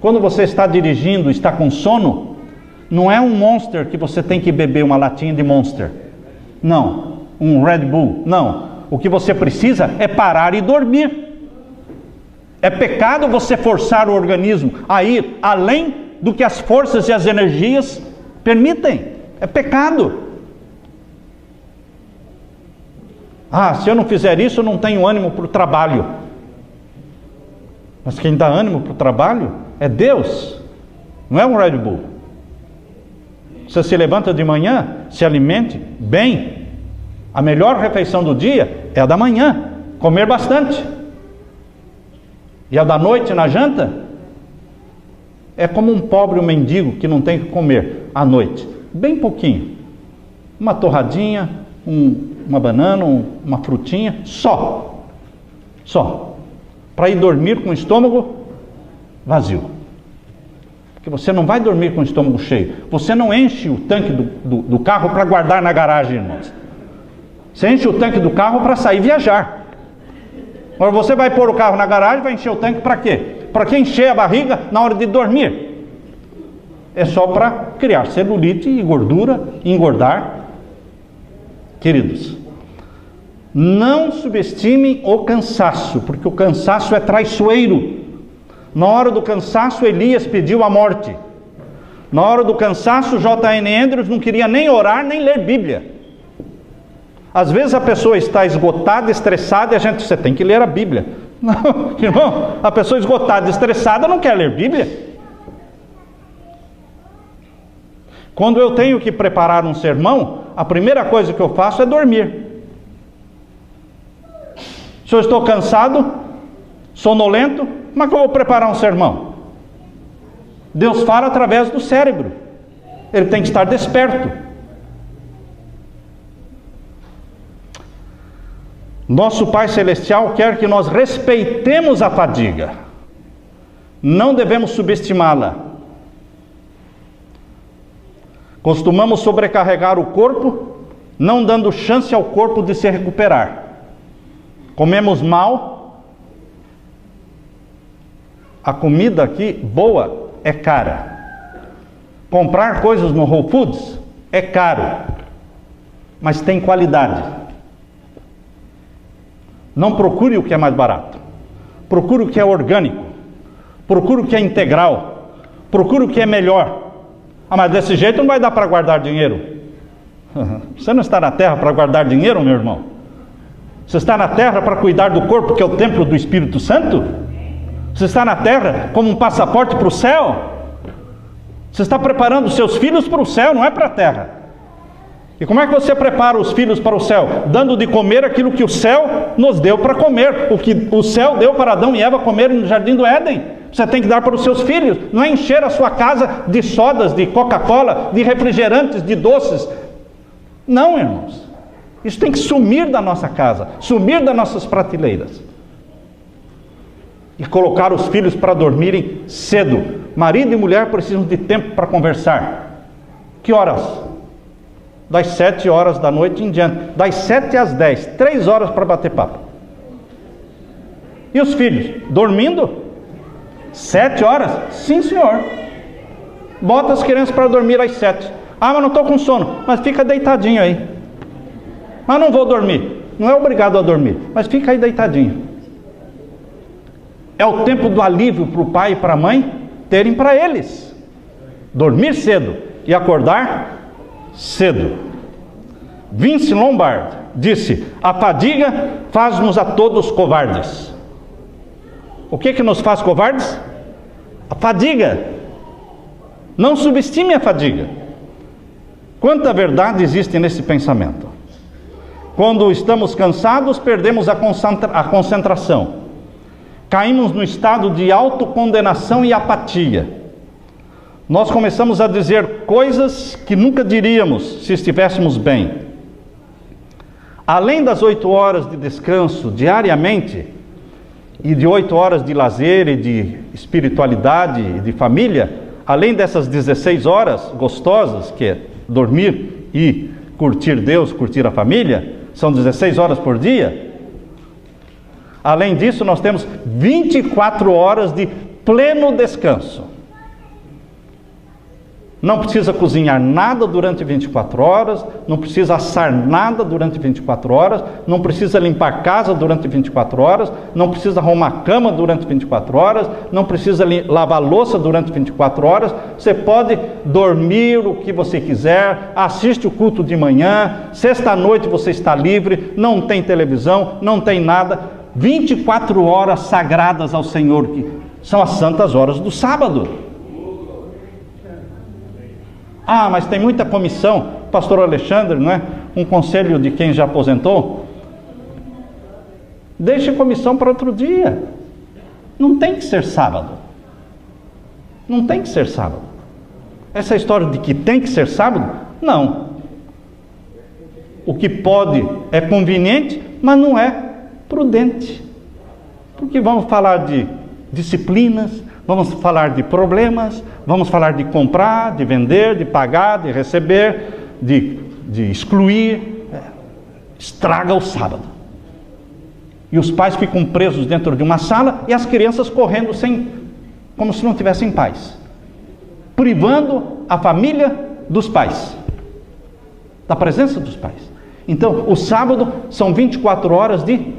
Quando você está dirigindo, está com sono, não é um Monster que você tem que beber uma latinha de Monster. Não. Um Red Bull. Não. O que você precisa é parar e dormir. É pecado você forçar o organismo a ir além do que as forças e as energias permitem. É pecado. Ah, se eu não fizer isso, eu não tenho ânimo para o trabalho. Mas quem dá ânimo para o trabalho é Deus, não é um Red Bull. Você se levanta de manhã, se alimente bem. A melhor refeição do dia é a da manhã, comer bastante. E a da noite na janta é como um pobre, um mendigo que não tem que comer à noite, bem pouquinho. Uma torradinha, uma banana, uma frutinha, só. Para ir dormir com o estômago vazio. Porque você não vai dormir com o estômago cheio. Você não enche o tanque do carro para guardar na garagem, irmãos. Você enche o tanque do carro para sair viajar. Agora você vai pôr o carro na garagem, vai encher o tanque para quê? Para que encher a barriga na hora de dormir? É só para criar celulite e gordura e engordar. Queridos, não subestimem o cansaço, porque o cansaço é traiçoeiro. Na hora do cansaço, Elias pediu a morte. Na hora do cansaço, J.N. Andrews não queria nem orar, nem ler Bíblia. Às vezes a pessoa está esgotada, estressada, e você tem que ler a Bíblia. Não, irmão, a pessoa esgotada, estressada, não quer ler Bíblia. Quando eu tenho que preparar um sermão, a primeira coisa que eu faço é dormir. Se eu estou cansado, sonolento, como é que eu vou preparar um sermão? Deus fala através do cérebro. Ele tem que estar desperto. Nosso Pai Celestial quer que nós respeitemos a fadiga. Não devemos subestimá-la. Costumamos sobrecarregar o corpo, não dando chance ao corpo de se recuperar. Comemos mal. A comida aqui, boa, é cara. Comprar coisas no Whole Foods é caro, mas tem qualidade. Não procure o que é mais barato. Procure o que é orgânico. Procure o que é integral. Procure o que é melhor. Ah, mas desse jeito não vai dar para guardar dinheiro. Você não está na terra para guardar dinheiro, meu irmão. Você está na terra para cuidar do corpo, que é o templo do Espírito Santo? Você está na terra como um passaporte para o céu? Você está preparando os seus filhos para o céu, não é para a terra. E como é que você prepara os filhos para o céu? Dando de comer aquilo que o céu nos deu para comer. O que o céu deu para Adão e Eva comerem no jardim do Éden. Você tem que dar para os seus filhos. Não é encher a sua casa de sodas, de Coca-Cola, de refrigerantes, de doces. Não, irmãos. Isso tem que sumir da nossa casa, sumir das nossas prateleiras. E colocar os filhos para dormirem cedo. Marido e mulher precisam de tempo para conversar. Que horas? Das 7 horas da noite em diante. Das 7 às 10, 3 horas para bater papo. E os filhos? Dormindo? 7 horas? Sim, senhor. Bota as crianças para dormir às 7. Ah, mas não estou com sono. Mas fica deitadinho aí. Mas não vou dormir. Não é obrigado a dormir, mas fica aí deitadinho. É o tempo do alívio para o pai e para a mãe terem para eles. Dormir cedo e acordar cedo. Vince Lombard disse: a fadiga faz-nos a todos covardes. O que nos faz covardes? A fadiga. Não subestime a fadiga. Quanta verdade existe nesse pensamento? Quando estamos cansados, perdemos a concentração. Caímos no estado de autocondenação e apatia. Nós começamos a dizer coisas que nunca diríamos se estivéssemos bem. Além das 8 horas de descanso diariamente, e de 8 horas de lazer e de espiritualidade e de família, além dessas 16 horas gostosas, que é dormir e curtir Deus, curtir a família, são 16 horas por dia. Além disso, nós temos 24 horas de pleno descanso. Não precisa cozinhar nada durante 24 horas, não precisa assar nada durante 24 horas, não precisa limpar a casa durante 24 horas, não precisa arrumar a cama durante 24 horas, não precisa lavar a louça durante 24 horas. Você pode dormir o que você quiser, assiste o culto de manhã, sexta-noite você está livre, não tem televisão, não tem nada. 24 horas sagradas ao Senhor, que são as santas horas do sábado. Ah, mas tem muita comissão. Pastor Alexandre, não é? Um conselho de quem já aposentou. Deixe comissão para outro dia. Não tem que ser sábado. Não tem que ser sábado. Essa história de que tem que ser sábado, não. O que pode é conveniente, mas não é prudente. Porque vamos falar de disciplinas, vamos falar de problemas, vamos falar de comprar, de vender, de pagar, de receber, de excluir. Estraga o sábado. E os pais ficam presos dentro de uma sala e as crianças correndo como se não tivessem paz. Privando a família dos pais, da presença dos pais. Então, o sábado são 24 horas de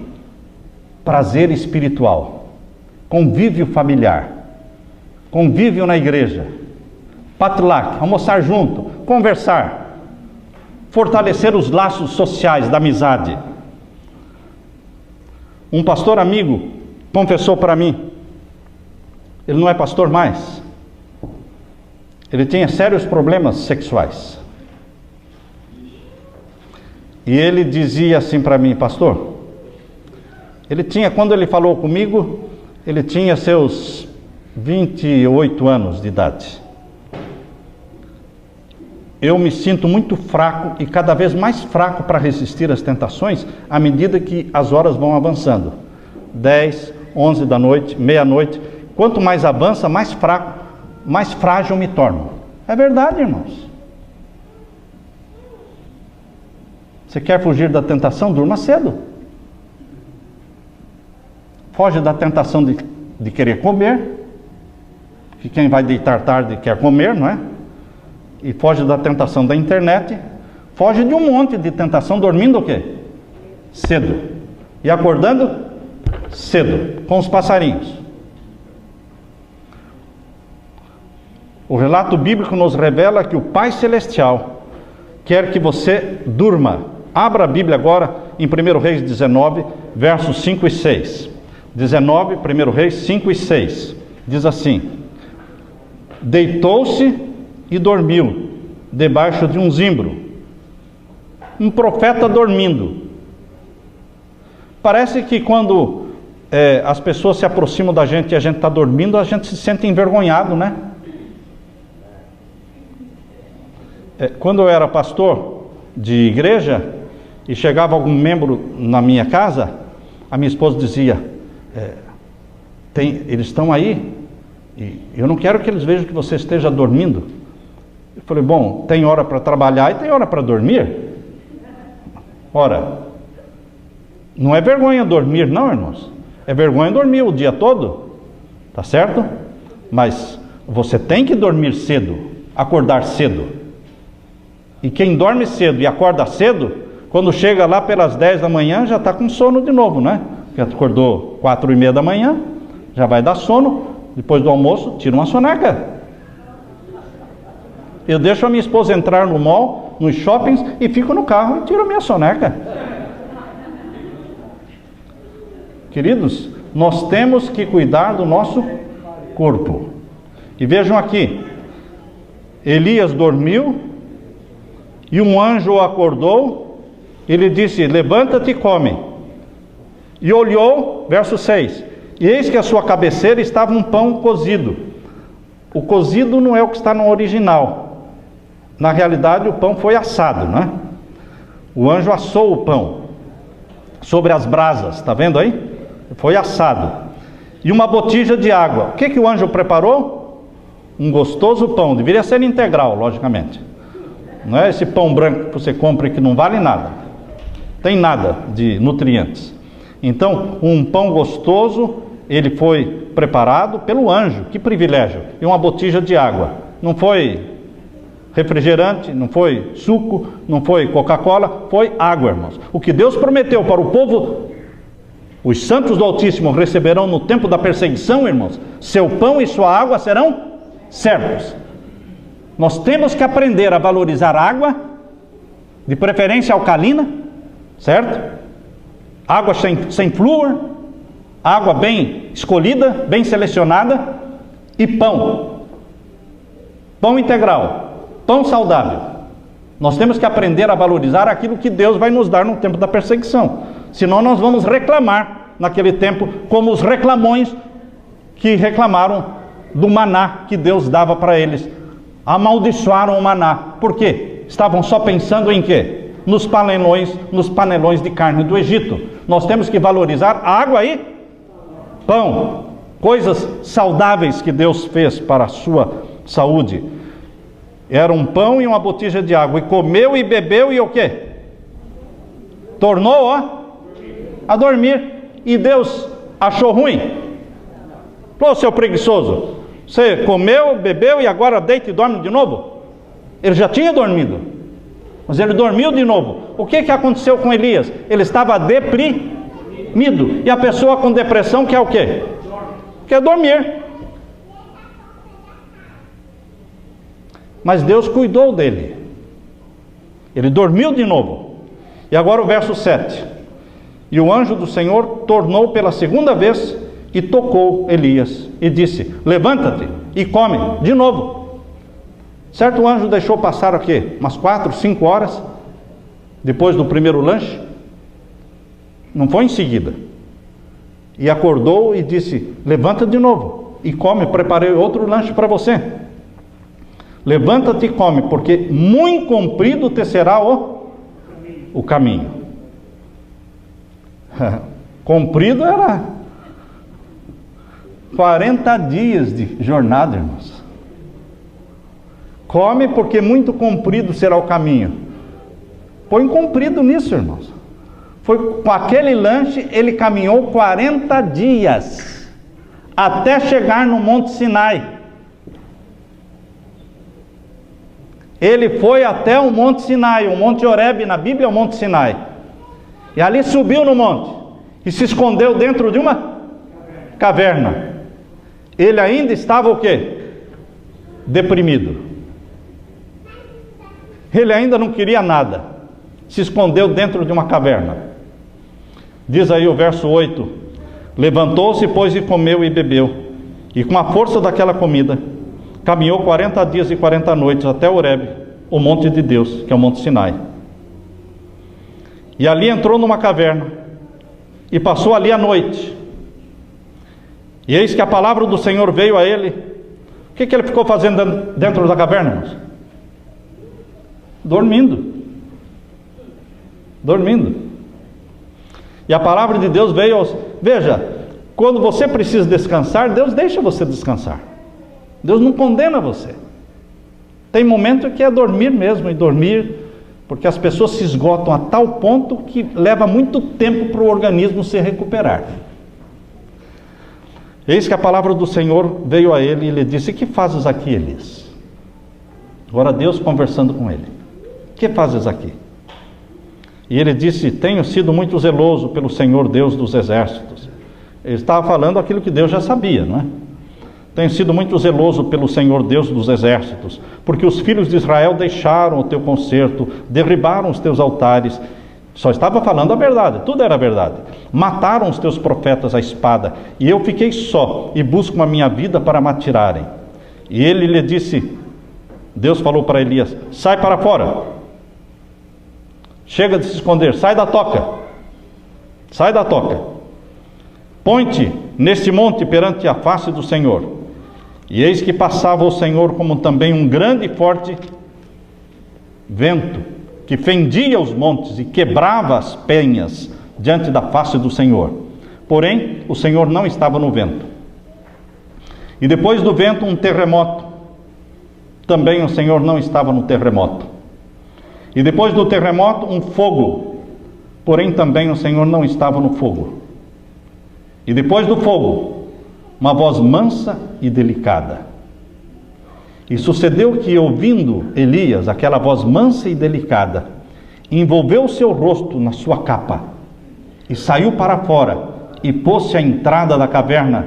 prazer espiritual, convívio familiar, convívio na igreja, patlak, almoçar junto, conversar, fortalecer os laços sociais da amizade. Um pastor amigo confessou para mim, ele não é pastor mais, ele tinha sérios problemas sexuais. E ele dizia assim para mim: pastor, quando ele falou comigo, ele tinha seus 28 anos de idade. Eu me sinto muito fraco e cada vez mais fraco para resistir às tentações à medida que as horas vão avançando. 10, 11 da noite, meia-noite. Quanto mais avança, mais fraco, mais frágil me torno. É verdade, irmãos. Você quer fugir da tentação? Durma cedo. Foge da tentação de querer comer, que quem vai deitar tarde quer comer, não é? E foge da tentação da internet, foge de um monte de tentação, dormindo o quê? Cedo. E acordando cedo, com os passarinhos. O relato bíblico nos revela que o Pai Celestial quer que você durma. Abra a Bíblia agora em 1 Reis 19, versos 5 e 6. 19, 1 Reis 5 e 6. Diz assim: deitou-se e dormiu debaixo de um zimbro. Um profeta dormindo. Parece que quando as pessoas se aproximam da gente e a gente está dormindo, a gente se sente envergonhado, né? Quando eu era pastor de igreja e chegava algum membro na minha casa, a minha esposa dizia: eles estão aí e eu não quero que eles vejam que você esteja dormindo. Eu falei: bom, tem hora para trabalhar e tem hora para dormir. Ora, não é vergonha dormir não, irmãos. É vergonha dormir o dia todo, tá certo? Mas você tem que dormir cedo, acordar cedo. E quem dorme cedo e acorda cedo, quando chega lá pelas 10 da manhã, já está com sono de novo, né? Porque acordou 4:30 da manhã, já vai dar sono. Depois do almoço, tira uma soneca. Eu deixo a minha esposa entrar no mall, nos shoppings, e fico no carro e tiro a minha soneca. Queridos, nós temos que cuidar do nosso corpo. E vejam aqui, Elias dormiu, e um anjo o acordou, ele disse: levanta-te e come. E olhou, verso 6, e eis que à sua cabeceira estava um pão cozido. O cozido não é o que está no original. Na realidade, o pão foi assado, né? O anjo assou o pão sobre as brasas, está vendo aí? Foi assado. E uma botija de água. O que o anjo preparou? Um gostoso pão. Deveria ser integral, logicamente. Não é esse pão branco que você compra e que não vale nada. Tem nada de nutrientes. Então, um pão gostoso, ele foi preparado pelo anjo. Que privilégio. E uma botija de água. Não foi refrigerante, não foi suco, não foi Coca-Cola, foi água, irmãos. O que Deus prometeu para o povo, os santos do Altíssimo receberão no tempo da perseguição, irmãos, seu pão e sua água serão certos. Nós temos que aprender a valorizar a água, de preferência alcalina, certo? Água sem flúor, água bem escolhida, bem selecionada, e pão. Pão integral, pão saudável. Nós temos que aprender a valorizar aquilo que Deus vai nos dar no tempo da perseguição. Senão nós vamos reclamar naquele tempo, como os reclamões que reclamaram do maná que Deus dava para eles. Amaldiçoaram o maná. Por quê? Estavam só pensando em quê? Nos panelões de carne do Egito. Nós temos que valorizar a água e pão. Coisas saudáveis que Deus fez para a sua saúde. Era um pão e uma botija de água. E comeu e bebeu e o quê? Tornou a dormir. E Deus achou ruim? Ô, seu preguiçoso, você comeu, bebeu e agora deita e dorme de novo? Ele já tinha dormido, mas ele dormiu de novo. O que aconteceu com Elias? Ele estava deprimido. E a pessoa com depressão quer o quê? Quer dormir. Mas Deus cuidou dele. Ele dormiu de novo. E agora o verso 7. E o anjo do Senhor tornou pela segunda vez e tocou Elias e disse: levanta-te e come de novo. Certo, o anjo deixou passar o quê? Umas 4, 5 horas depois do primeiro lanche. Não foi em seguida. E acordou e disse: levanta de novo e come, preparei outro lanche para você. Levanta-te e come, porque muito comprido te será o caminho. Comprido era 40 dias de jornada, irmãos. Come, porque muito comprido será o caminho. Põe comprido nisso, irmãos. Foi com aquele lanche, ele caminhou 40 dias até chegar no Monte Sinai. Ele foi até o Monte Sinai, o Monte Horebe, na Bíblia é o Monte Sinai. E ali subiu no monte e se escondeu dentro de uma caverna. Ele ainda estava o quê? Deprimido. Ele ainda não queria nada. Se escondeu dentro de uma caverna. Diz aí o verso 8: levantou-se, pois, e comeu e bebeu, e com a força daquela comida, caminhou 40 dias e 40 noites até Horebe, o monte de Deus, que é o monte Sinai. E ali entrou numa caverna, e passou ali a noite. E eis que a palavra do Senhor veio a ele. O que ele ficou fazendo dentro da caverna, irmãos? Dormindo. E a palavra de Deus veio aos... Veja, quando você precisa descansar, Deus deixa você descansar. Deus não condena você. Tem momento que é dormir mesmo, e dormir, porque as pessoas se esgotam a tal ponto que leva muito tempo para o organismo se recuperar. Eis que a palavra do Senhor veio a ele e lhe disse: que fazes aqui, Elias? Agora Deus conversando com ele: que fazes aqui? E ele disse: tenho sido muito zeloso pelo Senhor Deus dos exércitos. Ele estava falando aquilo que Deus já sabia, não é? Tenho sido muito zeloso pelo Senhor Deus dos exércitos, porque os filhos de Israel deixaram o teu concerto, derribaram os teus altares. Só estava falando a verdade, tudo era verdade. Mataram os teus profetas à espada, e eu fiquei só, e busco a minha vida para me atirarem. E ele lhe disse, Deus falou para Elias: sai para fora, chega de se esconder, sai da toca, põe-te neste monte perante a face do Senhor. E eis que passava o Senhor como também um grande e forte vento, que fendia os montes e quebrava as penhas diante da face do Senhor. Porém, o Senhor não estava no vento. E depois do vento, um terremoto. Também o Senhor não estava no terremoto. E depois do terremoto, um fogo. Porém, também o Senhor não estava no fogo. E depois do fogo, uma voz mansa e delicada. E sucedeu que, ouvindo Elias aquela voz mansa e delicada, envolveu o seu rosto na sua capa, e saiu para fora, e pôs-se à entrada da caverna.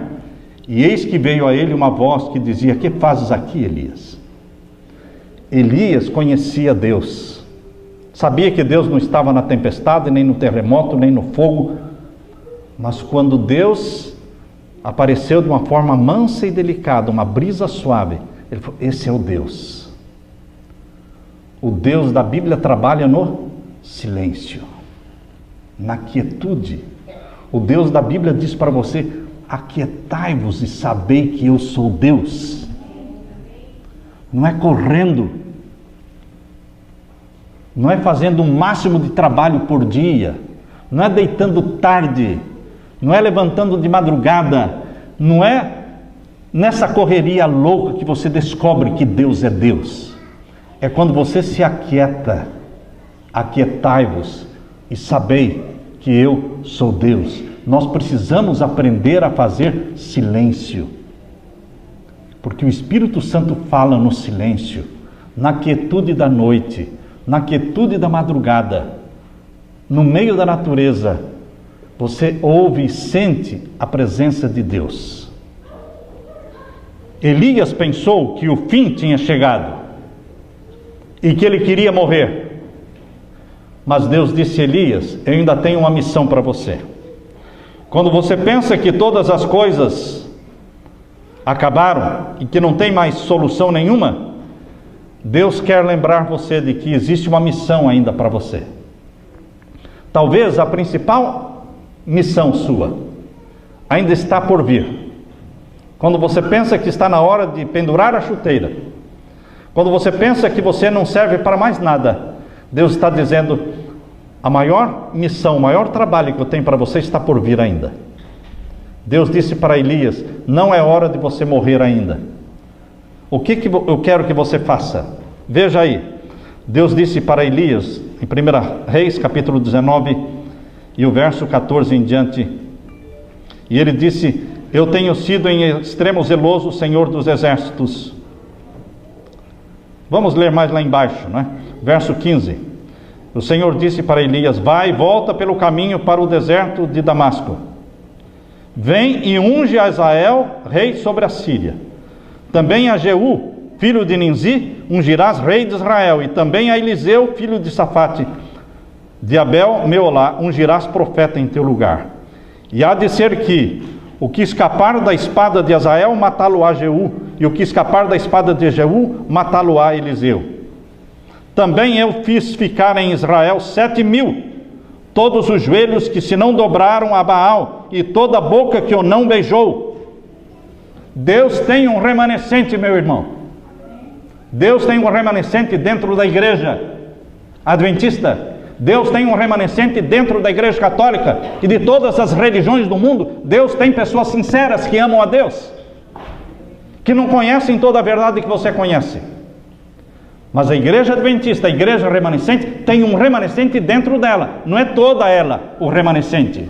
E eis que veio a ele uma voz que dizia: que fazes aqui, Elias? Elias conhecia Deus, sabia que Deus não estava na tempestade, nem no terremoto, nem no fogo. Mas quando Deus apareceu de uma forma mansa e delicada, uma brisa suave, ele falou: esse é o Deus. O Deus da Bíblia trabalha no silêncio, na quietude. O Deus da Bíblia diz para você: aquietai-vos e sabei que eu sou Deus. Não é correndo, não é fazendo o máximo de trabalho por dia, não é deitando tarde, não é levantando de madrugada, não é nessa correria louca que você descobre que Deus é Deus. É quando você se aquieta. Aquietai-vos e sabei que eu sou Deus. Nós precisamos aprender a fazer silêncio, porque o Espírito Santo fala no silêncio, na quietude da noite, na quietude da madrugada, no meio da natureza. Você ouve e sente a presença de Deus. Elias pensou que o fim tinha chegado e que ele queria morrer. Mas Deus disse: Elias, eu ainda tenho uma missão para você. Quando você pensa que todas as coisas acabaram e que não tem mais solução nenhuma, Deus quer lembrar você de que existe uma missão ainda para você. Talvez a principal missão sua ainda está por vir. Quando você pensa que está na hora de pendurar a chuteira, quando você pensa que você não serve para mais nada, Deus está dizendo: a maior missão, o maior trabalho que eu tenho para você está por vir ainda. Deus disse para Elias: não é hora de você morrer ainda. O que eu quero que você faça? Veja aí, Deus disse para Elias, em 1 Reis, capítulo 19, e o verso 14 em diante, e ele disse: eu tenho sido em extremo zeloso, Senhor dos exércitos. Vamos ler mais lá embaixo, não é? Verso 15. O Senhor disse para Elias: vai e volta pelo caminho para o deserto de Damasco. Vem e unge a Hazael rei sobre a Síria. Também a Jeú, filho de Ninzi, ungirás rei de Israel. E também a Eliseu, filho de Safate, de Abel, Meolá, ungirás profeta em teu lugar. E há de ser que o que escapar da espada de Azael, matá-lo-á Jeú, e o que escapar da espada de Jeú, matá-lo-á Eliseu. Também eu fiz ficar em Israel 7.000, todos os joelhos que se não dobraram a Baal, e toda a boca que o não beijou. Deus tem um remanescente, meu irmão. Deus tem um remanescente dentro da igreja adventista. Deus tem um remanescente dentro da igreja católica e de todas as religiões do mundo. Deus tem pessoas sinceras que amam a Deus, que não conhecem toda a verdade que você conhece. Mas a igreja adventista, a igreja remanescente, tem um remanescente dentro dela. Não é toda ela o remanescente,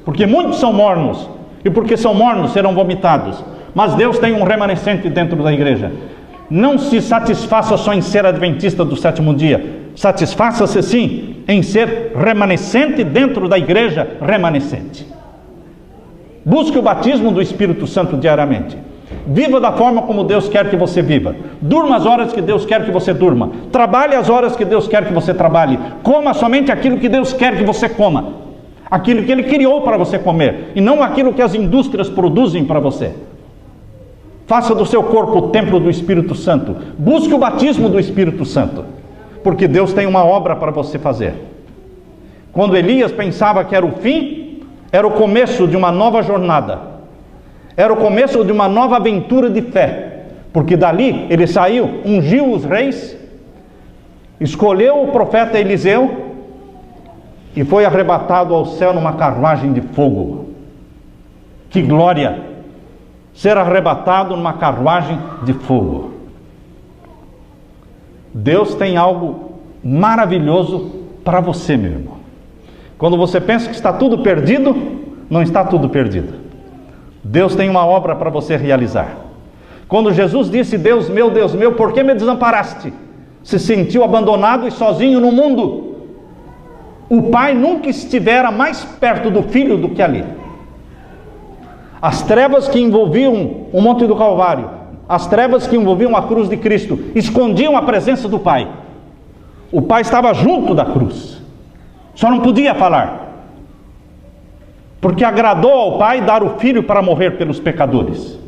porque muitos são mornos, e porque são mornos serão vomitados. Mas Deus tem um remanescente dentro da igreja. Não se satisfaça só em ser adventista do sétimo dia. Satisfaça-se sim em ser remanescente dentro da igreja remanescente. Busque o batismo do Espírito Santo diariamente. Viva da forma como Deus quer que você viva. Durma as horas que Deus quer que você durma. Trabalhe as horas que Deus quer que você trabalhe. Coma somente aquilo que Deus quer que você coma. Aquilo que Ele criou para você comer, e não aquilo que as indústrias produzem para você. Faça do seu corpo o templo do Espírito Santo. Busque o batismo do Espírito Santo, porque Deus tem uma obra para você fazer. Quando Elias pensava que era o fim, era o começo de uma nova jornada. Era o começo de uma nova aventura de fé. Porque dali ele saiu, ungiu os reis, escolheu o profeta Eliseu e foi arrebatado ao céu numa carruagem de fogo. Que glória! Ser arrebatado numa carruagem de fogo. Deus tem algo maravilhoso para você, meu irmão. Quando você pensa que está tudo perdido, não está tudo perdido. Deus tem uma obra para você realizar. Quando Jesus disse: Deus meu, por que me desamparaste? Se sentiu abandonado e sozinho no mundo. O Pai nunca estivera mais perto do Filho do que ali. As trevas que envolviam o Monte do Calvário, as trevas que envolviam a cruz de Cristo, escondiam a presença do Pai. O Pai estava junto da cruz, só não podia falar, porque agradou ao Pai dar o Filho para morrer pelos pecadores.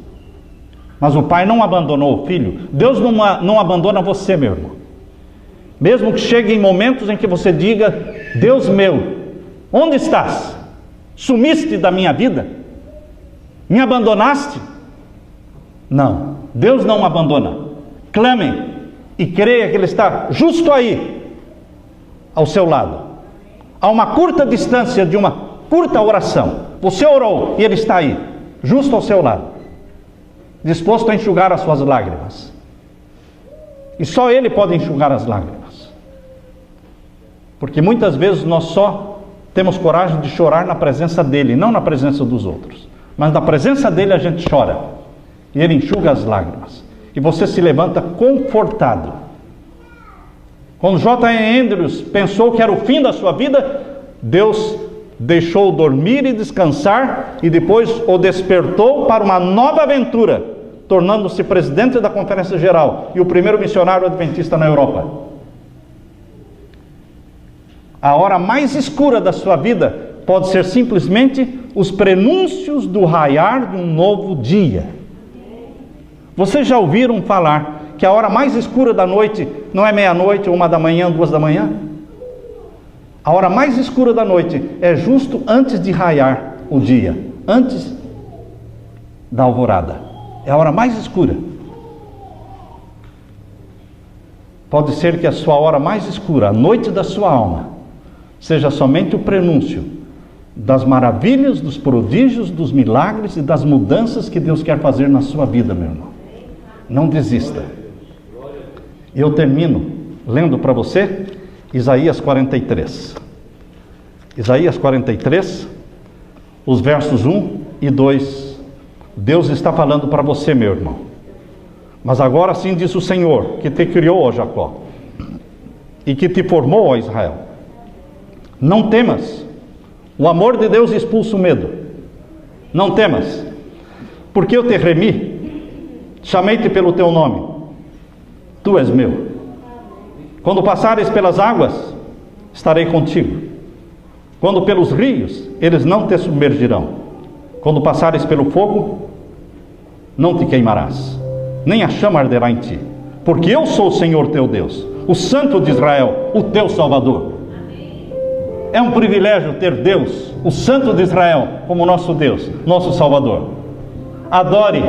Mas o Pai não abandonou o Filho. Deus não abandona você, meu irmão. Mesmo que chegue em momentos em que você diga: Deus meu, onde estás? Sumiste da minha vida? Me abandonaste? Não, Deus não abandona. Clame e creia que Ele está justo aí, ao seu lado, a uma curta distância de uma curta oração. Você orou e Ele está aí, justo ao seu lado, disposto a enxugar as suas lágrimas. E só Ele pode enxugar as lágrimas, porque muitas vezes nós só temos coragem de chorar na presença dEle, não na presença dos outros. Mas na presença dEle a gente chora, e Ele enxuga as lágrimas, e você se levanta confortado. Quando J.E. Andrews pensou que era o fim da sua vida, Deus deixou-o dormir e descansar, e depois o despertou para uma nova aventura, tornando-se presidente da Conferência Geral e o primeiro missionário adventista na Europa. A hora mais escura da sua vida pode ser simplesmente os prenúncios do raiar de um novo dia. Vocês já ouviram falar que a hora mais escura da noite não é meia-noite, 1 da manhã, 2 da manhã? A hora mais escura da noite é justo antes de raiar o dia, antes da alvorada. É a hora mais escura. Pode ser que a sua hora mais escura, a noite da sua alma, seja somente o prenúncio das maravilhas, dos prodígios, dos milagres e das mudanças que Deus quer fazer na sua vida, meu irmão. Não desista. Eu termino lendo para você Isaías 43. Isaías 43, os versos 1 e 2. Deus está falando para você, meu irmão. Mas agora sim diz o Senhor, que te criou, ó Jacó, e que te formou, ó Israel. Não temas. O amor de Deus expulsa o medo. Não temas, porque eu te remi, chamei-te pelo teu nome. Tu és meu. Quando passares pelas águas, estarei contigo. Quando pelos rios, eles não te submergirão. Quando passares pelo fogo, não te queimarás, nem a chama arderá em ti. Porque eu sou o Senhor teu Deus, o Santo de Israel, o teu Salvador. É um privilégio ter Deus, o Santo de Israel, como nosso Deus, nosso Salvador. Adore,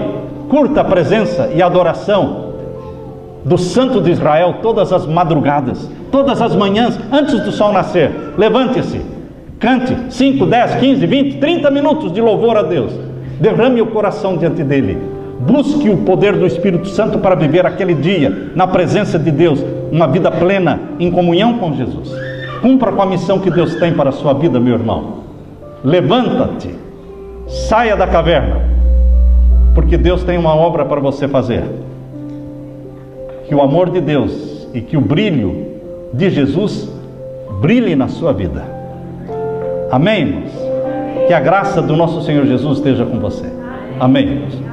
curta a presença e adoração do Santo de Israel todas as madrugadas, todas as manhãs, antes do sol nascer. Levante-se, cante 5, 10, 15, 20, 30 minutos de louvor a Deus. Derrame o coração diante dele. Busque o poder do Espírito Santo para viver aquele dia na presença de Deus, uma vida plena em comunhão com Jesus. Cumpra com a missão que Deus tem para a sua vida, meu irmão. Levanta-te, saia da caverna, porque Deus tem uma obra para você fazer. Que o amor de Deus e que o brilho de Jesus brilhe na sua vida. Amém, irmãos? Que a graça do nosso Senhor Jesus esteja com você. Amém, irmãos?